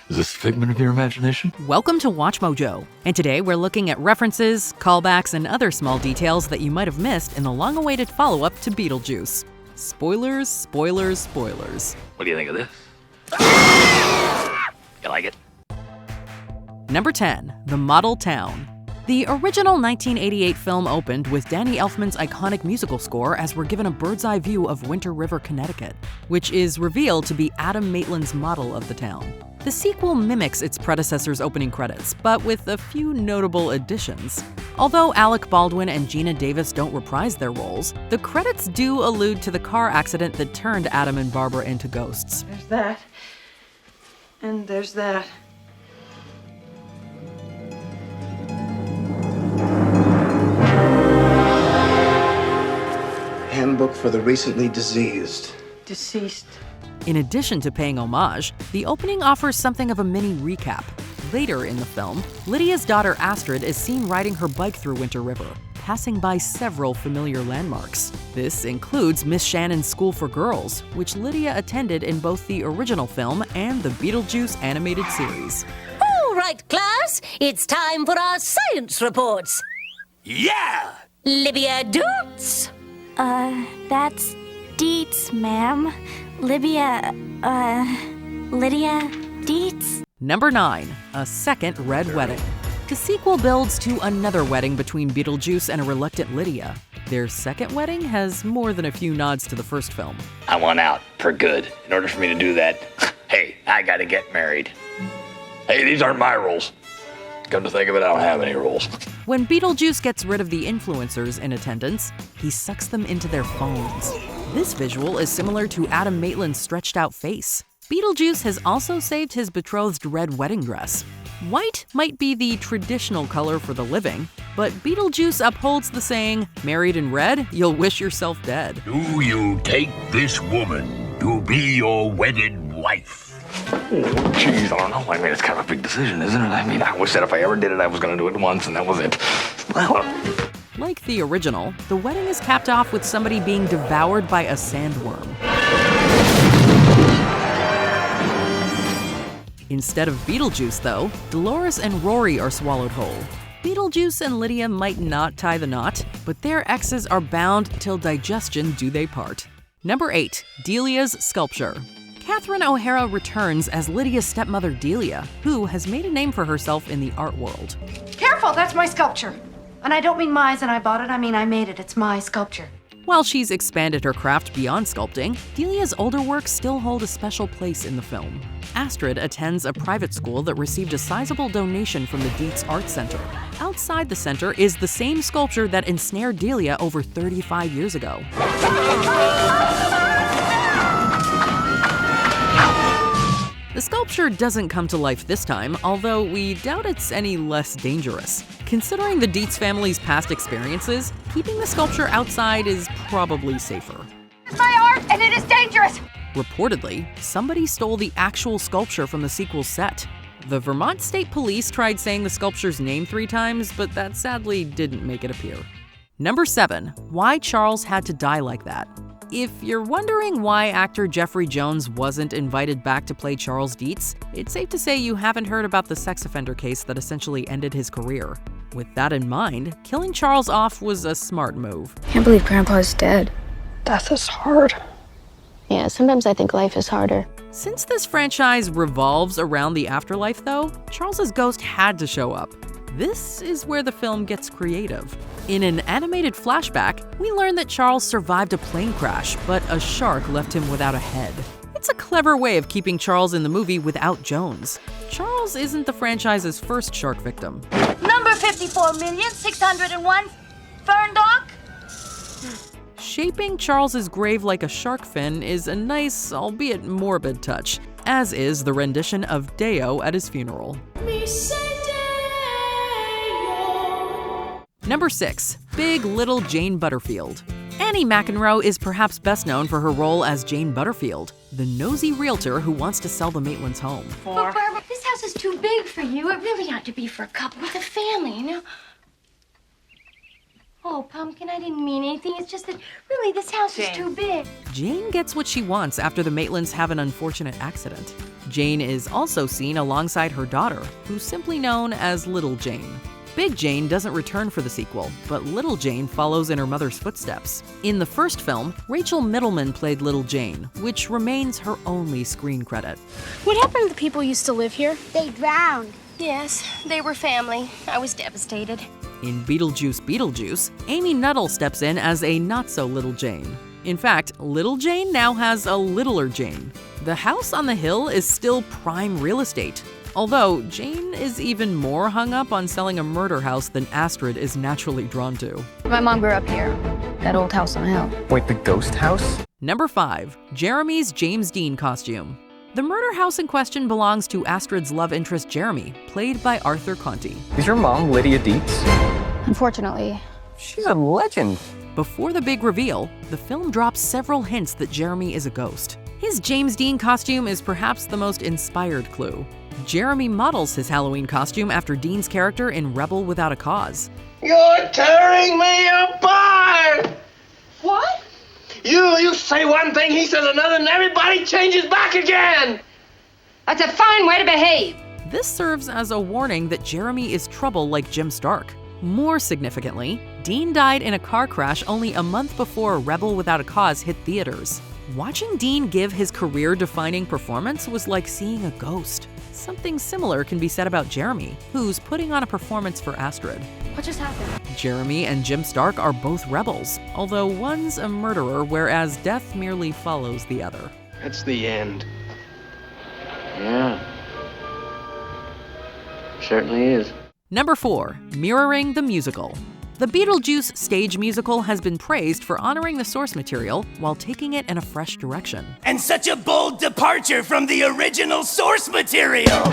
Is this a figment of your imagination? Welcome to WatchMojo, and today we're looking at references, callbacks, and other small details that you might have missed in the long-awaited follow-up to Beetlejuice. Spoilers, spoilers, spoilers. What do you think of this? You like it? Number 10. The Model Town. The original 1988 film opened with Danny Elfman's iconic musical score as we're given a bird's-eye view of Winter River, Connecticut, which is revealed to be Adam Maitland's model of the town. The sequel mimics its predecessor's opening credits, but with a few notable additions. Although Alec Baldwin and Geena Davis don't reprise their roles, the credits do allude to the car accident that turned Adam and Barbara into ghosts. There's that. And there's that. Handbook for the recently diseased. Deceased. In addition to paying homage, the opening offers something of a mini recap. Later in the film, Lydia's daughter Astrid is seen riding her bike through Winter River, passing by several familiar landmarks. This includes Miss Shannon's School for Girls, which Lydia attended in both the original film and the Beetlejuice animated series. All right, class, it's time for our science reports. Yeah! Libya Doots. That's Deets, ma'am. Lydia Deets. Number 9. A second red wedding. The sequel builds to another wedding between Beetlejuice and a reluctant Lydia. Their second wedding has more than a few nods to the first film. I want out for good. In order for me to do that, hey, I gotta get married. Hey, these aren't my rules. Come to think of it, I don't have any rules. When Beetlejuice gets rid of the influencers in attendance, he sucks them into their phones. This visual is similar to Adam Maitland's stretched out face. Beetlejuice has also saved his betrothed's red wedding dress. White might be the traditional color for the living, but Beetlejuice upholds the saying, "Married in red, you'll wish yourself dead." Do you take this woman to be your wedded wife? Jeez, I don't know. I mean, it's kind of a big decision, isn't it? I mean, I always said if I ever did it, I was gonna do it once, and that was it. Well, like the original, the wedding is capped off with somebody being devoured by a sandworm. Instead of Beetlejuice, though, Dolores and Rory are swallowed whole. Beetlejuice and Lydia might not tie the knot, but their exes are bound till digestion do they part. Number 8. Delia's Sculpture. Catherine O'Hara returns as Lydia's stepmother Delia, who has made a name for herself in the art world. Careful, that's my sculpture. And I don't mean mine and I bought it, I mean I made it. It's my sculpture. While she's expanded her craft beyond sculpting, Delia's older works still hold a special place in the film. Astrid attends a private school that received a sizable donation from the Dietz Art Center. Outside the center is the same sculpture that ensnared Delia over 35 years ago. The sculpture doesn't come to life this time, although we doubt it's any less dangerous. Considering the Dietz family's past experiences, keeping the sculpture outside is probably safer. It's my art and it is dangerous! Reportedly, somebody stole the actual sculpture from the sequel set. The Vermont State Police tried saying the sculpture's name 3 times, but that sadly didn't make it appear. Number 7. Why Charles had to die like that. If you're wondering why actor Jeffrey Jones wasn't invited back to play Charles Dietz, it's safe to say you haven't heard about the sex offender case that essentially ended his career. With that in mind, killing Charles off was a smart move. Can't believe Grandpa's dead. Death is hard. Yeah, sometimes I think life is harder. Since this franchise revolves around the afterlife, though, Charles's ghost had to show up. This is where the film gets creative. In an animated flashback, we learn that Charles survived a plane crash, but a shark left him without a head. It's a clever way of keeping Charles in the movie without Jones. Charles isn't the franchise's first shark victim. Number 54,601, Fern Dock. Shaping Charles's grave like a shark fin is a nice, albeit morbid touch, as is the rendition of Deo at his funeral. Number 6. Big Little Jane Butterfield. Annie McEnroe is perhaps best known for her role as Jane Butterfield, the nosy realtor who wants to sell the Maitlands' home. But Barbara, this house is too big for you. It really ought to be for a couple with a family, you know? Oh, Pumpkin, I didn't mean anything. It's just that, really, this house is too big. Jane gets what she wants after the Maitlands have an unfortunate accident. Jane is also seen alongside her daughter, who's simply known as Little Jane. Big Jane doesn't return for the sequel, but Little Jane follows in her mother's footsteps. In the first film, Rachel Middleman played Little Jane, which remains her only screen credit. What happened to the people who used to live here? They drowned. Yes, they were family. I was devastated. In Beetlejuice Beetlejuice, Amy Nuttall steps in as a not-so-Little Jane. In fact, Little Jane now has a littler Jane. The house on the hill is still prime real estate, although Jane is even more hung up on selling a murder house than Astrid is naturally drawn to. My mom grew up here. That old house on the hill. Wait, the ghost house? Number 5. Jeremy's James Dean costume. The murder house in question belongs to Astrid's love interest Jeremy, played by Arthur Conti. Is your mom Lydia Dietz? Unfortunately. She's a legend. Before the big reveal, the film drops several hints that Jeremy is a ghost. His James Dean costume is perhaps the most inspired clue. Jeremy models his Halloween costume after Dean's character in Rebel Without a Cause. You're tearing me apart! What? You say one thing, he says another, and everybody changes back again! That's a fine way to behave. This serves as a warning that Jeremy is trouble like Jim Stark. More significantly, Dean died in a car crash only a month before Rebel Without a Cause hit theaters. Watching Dean give his career-defining performance was like seeing a ghost. Something similar can be said about Jeremy, who's putting on a performance for Astrid. What just happened? Jeremy and Jim Stark are both rebels, although one's a murderer, whereas death merely follows the other. That's the end. Yeah. Certainly is. Number 4. Mirroring the musical. The Beetlejuice stage musical has been praised for honoring the source material while taking it in a fresh direction. And such a bold departure from the original source material!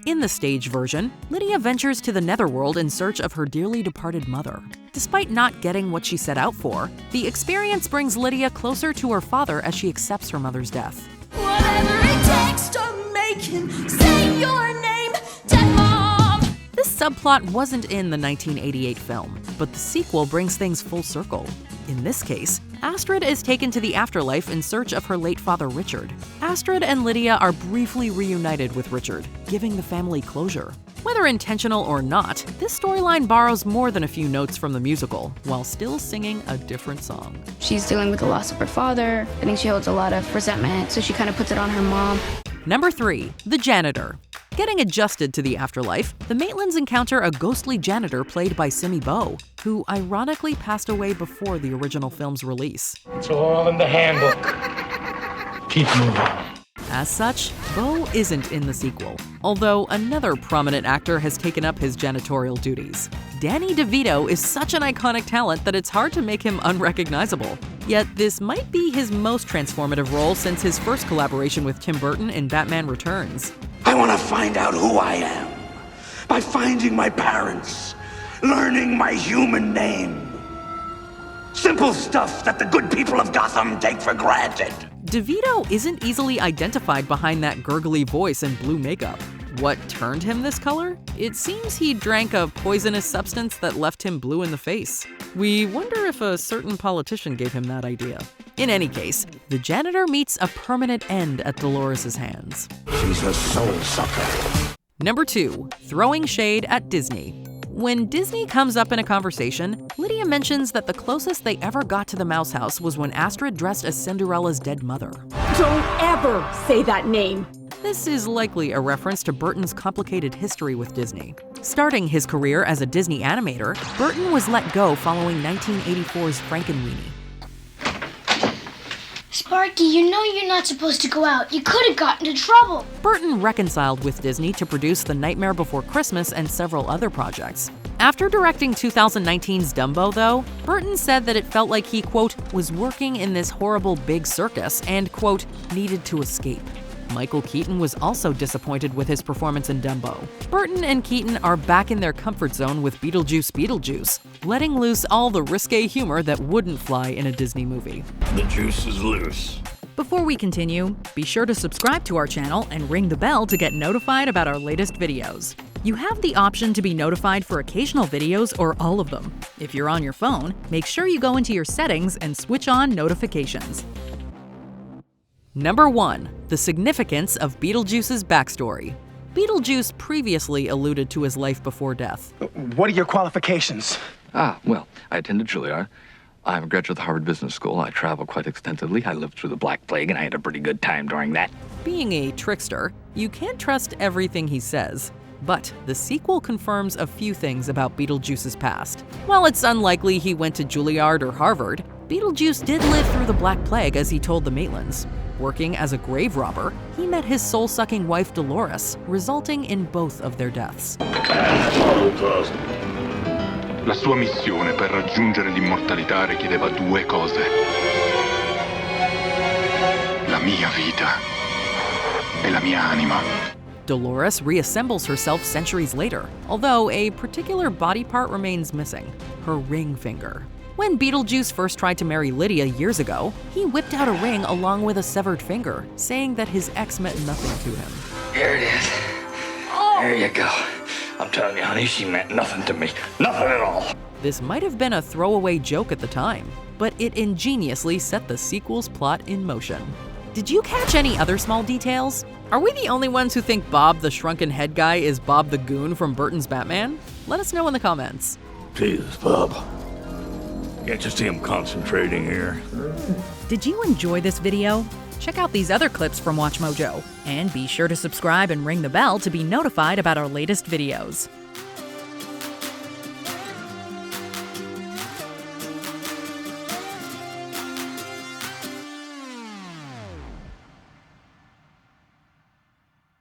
In the stage version, Lydia ventures to the netherworld in search of her dearly departed mother. Despite not getting what she set out for, the experience brings Lydia closer to her father as she accepts her mother's death. Whatever it takes to make him say your name, Dead Mom! This subplot wasn't in the 1988 film, but the sequel brings things full circle. In this case, Astrid is taken to the afterlife in search of her late father Richard. Astrid and Lydia are briefly reunited with Richard, giving the family closure. Whether intentional or not, this storyline borrows more than a few notes from the musical, while still singing a different song. She's dealing with the loss of her father. I think she holds a lot of resentment, so she kind of puts it on her mom. Number 3. The Janitor. Getting adjusted to the afterlife, the Maitlands encounter a ghostly janitor played by Simi Beau, who ironically passed away before the original film's release. It's all in the handbook. Keep moving. As such, Beau isn't in the sequel, although another prominent actor has taken up his janitorial duties. Danny DeVito is such an iconic talent that it's hard to make him unrecognizable. Yet this might be his most transformative role since his first collaboration with Tim Burton in Batman Returns. I want to find out who I am by finding my parents, learning my human name. Simple stuff that the good people of Gotham take for granted. DeVito isn't easily identified behind that gurgly voice and blue makeup. What turned him this color? It seems he drank a poisonous substance that left him blue in the face. We wonder if a certain politician gave him that idea. In any case, the janitor meets a permanent end at Dolores' hands. She's a soul sucker. Number 2. Throwing shade at Disney. When Disney comes up in a conversation, Lydia mentions that the closest they ever got to the Mouse House was when Astrid dressed as Cinderella's dead mother. Don't ever say that name! This is likely a reference to Burton's complicated history with Disney. Starting his career as a Disney animator, Burton was let go following 1984's Frankenweenie. Sparky, you know you're not supposed to go out. You could have gotten into trouble. Burton reconciled with Disney to produce The Nightmare Before Christmas and several other projects. After directing 2019's Dumbo, though, Burton said that it felt like he, quote, was working in this horrible big circus and, quote, needed to escape. Michael Keaton was also disappointed with his performance in Dumbo. Burton and Keaton are back in their comfort zone with Beetlejuice Beetlejuice, letting loose all the risque humor that wouldn't fly in a Disney movie. The juice is loose. Before we continue, be sure to subscribe to our channel and ring the bell to get notified about our latest videos. You have the option to be notified for occasional videos or all of them. If you're on your phone, make sure you go into your settings and switch on notifications. Number 1. The significance of Beetlejuice's backstory. Beetlejuice previously alluded to his life before death. What are your qualifications? Well, I attended Juilliard. I'm a graduate of the Harvard Business School. I travel quite extensively. I lived through the Black Plague, and I had a pretty good time during that. Being a trickster, you can't trust everything he says. But the sequel confirms a few things about Beetlejuice's past. While it's unlikely he went to Juilliard or Harvard, Beetlejuice did live through the Black Plague, as he told the Maitlands. Working as a grave robber, he met his soul-sucking wife Dolores, resulting in both of their deaths. La sua missione per raggiungere l'immortalità richiedeva due cose. La mia vita e la mia anima. Dolores reassembles herself centuries later, although a particular body part remains missing: her ring finger. When Beetlejuice first tried to marry Lydia years ago, he whipped out a ring along with a severed finger, saying that his ex meant nothing to him. Here it is. There you go. I'm telling you, honey, she meant nothing to me. Nothing at all. This might have been a throwaway joke at the time, but it ingeniously set the sequel's plot in motion. Did you catch any other small details? Are we the only ones who think Bob the Shrunken head guy is Bob the Goon from Burton's Batman? Let us know in the comments. Jesus, Bob. Can't you see him concentrating here? Did you enjoy this video? Check out these other clips from WatchMojo, and be sure to subscribe and ring the bell to be notified about our latest videos.